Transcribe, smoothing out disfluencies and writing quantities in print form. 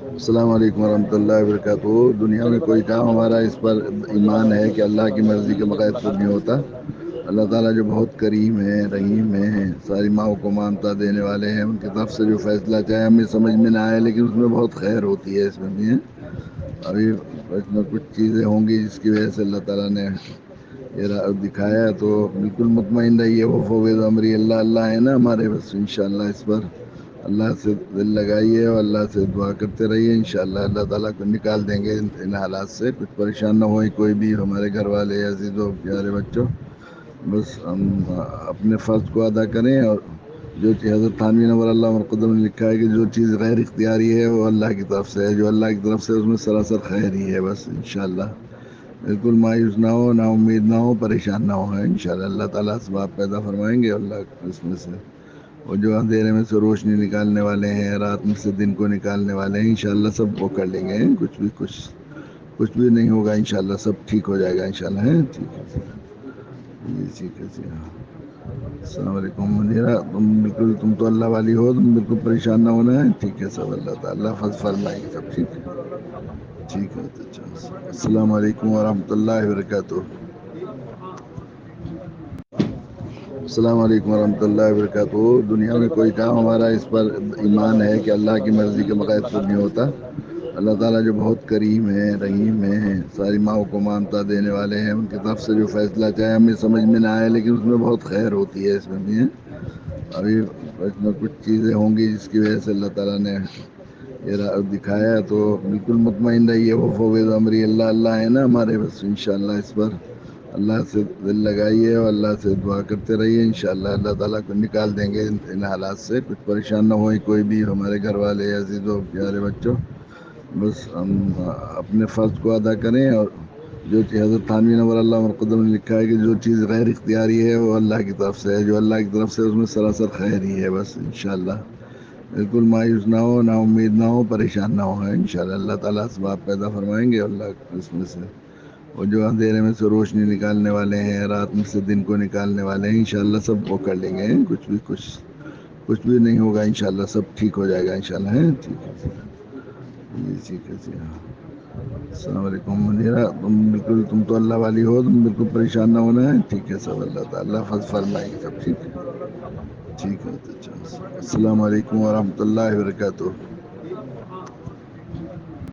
السلام علیکم ورحمۃ اللہ وبرکاتہ۔ دنیا میں کوئی کام ہمارا اس پر ایمان ہے کہ اللہ کی مرضی کے بغیر خود نہیں ہوتا۔ اللہ تعالیٰ جو بہت کریم ہے، رحیم ہے، ساری ماؤں کو مانتا دینے والے ہیں، ان کی طرف سے جو فیصلہ چاہے ہمیں سمجھ میں نہ آئے لیکن اس میں بہت خیر ہوتی ہے، اس میں بھی ہے۔ ابھی اس میں کچھ چیزیں ہوں گی جس کی وجہ سے اللہ تعالیٰ نے یہ دکھایا، تو بالکل مطمئن رہیے، وہ فوض امری اللہ اللہ ہے نا ہمارے، بس انشاءاللہ اس پر اللہ سے دل لگائیے اور اللہ سے دعا کرتے رہیے، انشاءاللہ اللہ تعالیٰ کو نکال دیں گے ان حالات سے۔ کچھ پریشان نہ ہوئے کوئی بھی، ہمارے گھر والے، عزیزوں، پیارے بچوں، بس ہم اپنے فرض کو ادا کریں، اور جو چیز حضرت تھانوی نور اللہ مرقدم نے لکھا ہے کہ جو چیز غیر اختیاری ہے وہ اللہ کی طرف سے ہے، جو اللہ کی طرف سے اس میں سراسر خیر ہی ہے، بس انشاءاللہ بالکل مایوس نہ ہو، نا امید نہ ہو، پریشان نہ ہو، انشاءاللہ اللہ تعالیٰ اسباب پیدا فرمائیں گے، اللہ اس میں سے وہ جو اندھیرے میں سے روشنی نکالنے والے ہیں، رات میں سے دن کو نکالنے والے ہیں، انشاءاللہ سب وہ کر لیں گے، کچھ بھی نہیں ہوگا، انشاءاللہ سب ٹھیک ہو جائے گا، انشاءاللہ ہے ٹھیک ہے جی ٹھیک ہے جی ہاں۔ السلام علیکم منیرا، تم تو اللہ والی ہو، تم بالکل پریشان نہ ہونا ہے، ٹھیک ہے سب، اللہ تعالیٰ فضل فرمائیں گے، سب ٹھیک ہے ٹھیک ہے اچھا۔ السلام علیکم ورحمۃ اللہ وبرکاتہ۔ السلام علیکم ورحمۃ اللہ وبرکاتہ۔ دنیا میں کوئی کام ہمارا اس پر ایمان ہے کہ اللہ کی مرضی کے بغیر خود نہیں ہوتا۔ اللہ تعالیٰ جو بہت کریم ہے، رحیم ہے، ساری ماؤں کو مانتا دینے والے ہیں، ان کی طرف سے جو فیصلہ چاہے ہمیں سمجھ میں نہ آئے لیکن اس میں بہت خیر ہوتی ہے، اس میں بھی ہے۔ ابھی اس میں کچھ چیزیں ہوں گی جس کی وجہ سے اللہ تعالیٰ نے یہ دکھایا، تو بالکل مطمئن رہیے، وہ فوض امری اللہ اللہ ہے نا ہمارے، بس انشاءاللہ اس پر اللہ سے دل لگائیے اور اللہ سے دعا کرتے رہیے، انشاءاللہ اللہ تعالیٰ کو نکال دیں گے ان حالات سے۔ کچھ پریشان نہ ہوئے کوئی بھی، ہمارے گھر والے، عزیزوں، پیارے بچوں، بس ہم اپنے فرض کو ادا کریں، اور جو چیز حضرت تھانوی نور اللہ مرقدم نے لکھا ہے کہ جو چیز غیر اختیاری ہے وہ اللہ کی طرف سے ہے، جو اللہ کی طرف سے اس میں سراسر خیر ہی ہے، بس انشاءاللہ بالکل مایوس نہ ہو، نا امید نہ ہو، پریشان نہ ہو، انشاءاللہ اللہ تعالیٰ اسباب پیدا فرمائیں گے، اللہ اس میں سے وہ جو اندھیرے میں سے روشنی نکالنے والے ہیں، رات میں سے دن کو نکالنے والے ہیں، انشاءاللہ سب وہ کر لیں گے، کچھ بھی نہیں ہوگا، انشاءاللہ سب ٹھیک ہو جائے گا، انشاءاللہ ہے ٹھیک ہے جی ٹھیک ہے جی ہاں۔ السلام علیکم منیرا، تم تو اللہ والی ہو، تم بالکل پریشان نہ ہونا ہے، ٹھیک ہے سب، اللہ تعالیٰ فضل فرمائیں گے، سب ٹھیک ہے ٹھیک ہے اچھا۔ السلام علیکم ورحمۃ اللہ وبرکاتہ۔